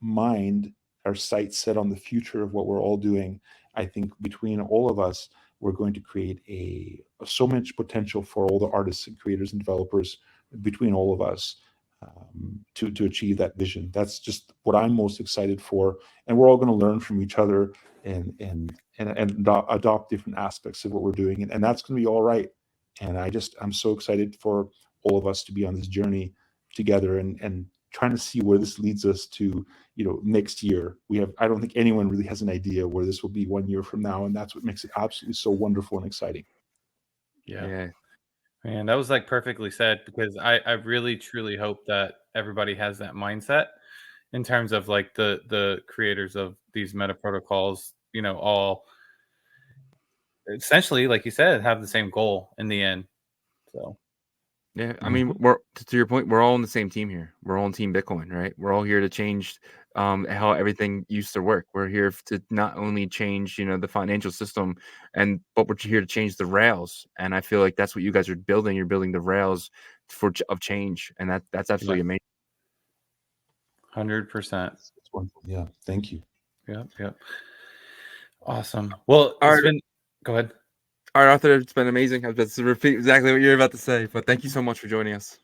mind our sights set on the future of what we're all doing, I think between all of us, we're going to create so much potential for all the artists and creators and developers between all of us to achieve that vision. That's just what I'm most excited for, and we're all going to learn from each other and adopt different aspects of what we're doing, and that's going to be all right. And I'm so excited for all of us to be on this journey together and trying to see where this leads us to, next year. I don't think anyone really has an idea where this will be 1 year from now, and that's what makes it absolutely so wonderful and exciting. Yeah. Man, that was like perfectly said, because I really truly hope that everybody has that mindset in terms of like the creators of these meta protocols, all essentially, like you said, have the same goal in the end. So yeah, I mean, we're to your point, we're all on the same team here. We're all on Team Bitcoin, right? We're all here to change how everything used to work. We're here to not only change, the financial system, but we're here to change the rails. And I feel like that's what you guys are building. You're building the rails of change, and that's absolutely amazing. 100%. It's wonderful. Yeah, thank you. Yep. Awesome. Well, go ahead. All right, Arthur, it's been amazing. I was about to repeat exactly what you're about to say, but thank you so much for joining us.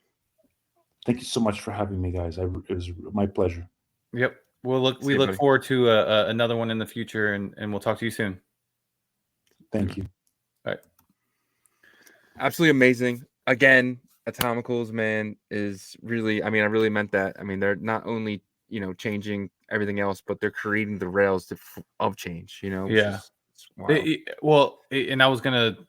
Thank you so much for having me, guys. It was my pleasure. Yep. We look forward to another one in the future, and we'll talk to you soon. Thank you. All right. Absolutely amazing. Again, Atomicals, man, is really, I really meant that. I mean, they're not only, changing everything else, but they're creating the rails of change, Yeah. Wow. And I was going to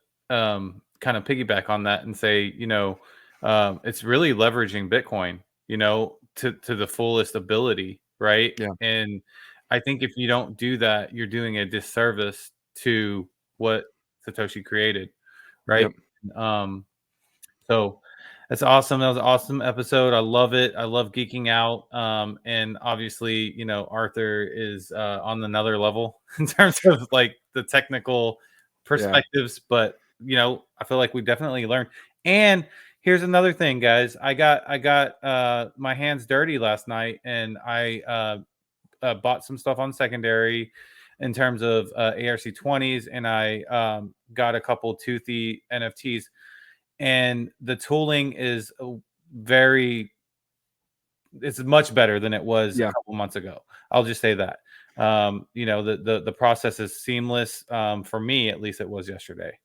kind of piggyback on that and say, it's really leveraging Bitcoin, to the fullest ability, right? Yeah. And I think if you don't do that, you're doing a disservice to what Satoshi created, right? Yep. So that's awesome. That was an awesome episode. I love it. I love geeking out. And obviously, Arthur is on another level in terms of like the technical perspectives, but I feel like we definitely learned. And here's another thing, guys. I got my hands dirty last night, and I bought some stuff on secondary in terms of ARC20s, and I got a couple toothy NFTs. And the tooling is it's much better than it was a couple months ago. I'll just say that. The process is seamless. For me, at least it was yesterday.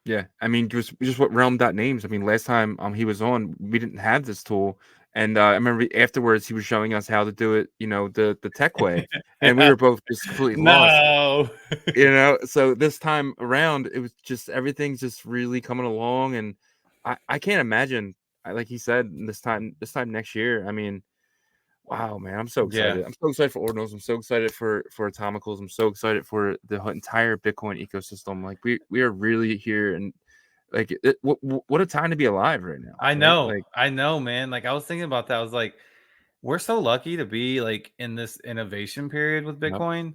Yeah. I mean, just what realm.names. I mean, last time he was on, we didn't have this tool. And I remember afterwards he was showing us how to do it, the tech way. And we were both just completely lost. So this time around, it was just everything's just really coming along, and I can't imagine, like he said, this time next year. I mean, wow, man, I'm so excited. I'm so excited for Ordinals. I'm so excited for Atomicals. I'm so excited for the entire Bitcoin ecosystem. Like we are really here, and like what a time to be alive right now. I know, right? I know, man. Like I was thinking about that. I was like, we're so lucky to be like in this innovation period with Bitcoin,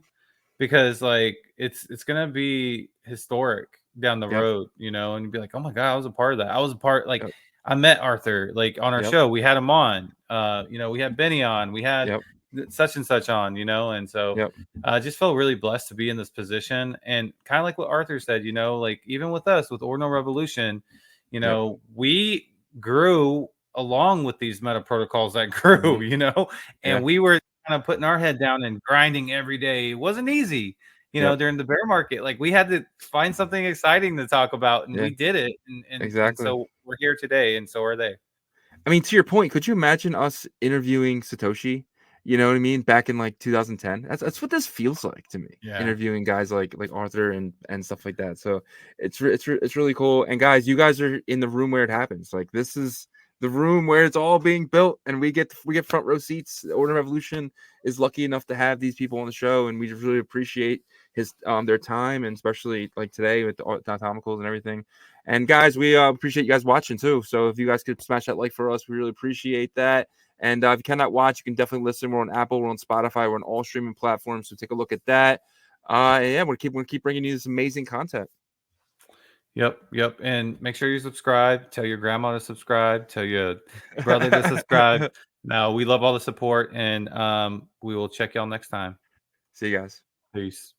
because like it's gonna be historic down the road, and you'd be like, oh my god, I was a part of that. I was a part, like I met Arthur like on our show. We had him on. We had Benny on. We had such and such on. And so I just felt really blessed to be in this position. And kind of like what Arthur said, like even with us with Ordinal Revolution, we grew along with these meta protocols that grew, and we were kind of putting our head down and grinding every day. It wasn't easy, during the bear market. Like we had to find something exciting to talk about, and we did it. And exactly. And so we're here today, and so are they. I mean, to your point, could you imagine us interviewing Satoshi? You know what I mean? Back in like 2010. That's what this feels like to me. Yeah. Interviewing guys like Arthur and stuff like that. So it's really cool. And guys, you guys are in the room where it happens. Like this is the room where it's all being built, and we get front row seats. Ordinal Revolution is lucky enough to have these people on the show, and we just really appreciate their time, and especially like today with the Atomicals and everything. And guys, we appreciate you guys watching too. So if you guys could smash that like for us, we really appreciate that. And if you cannot watch, you can definitely listen. We're on Apple, we're on Spotify, we're on all streaming platforms. So take a look at that. And we're keep bringing you this amazing content. Yep. And make sure you subscribe. Tell your grandma to subscribe. Tell your brother to subscribe. Now, we love all the support, and we will check y'all next time. See you guys. Peace.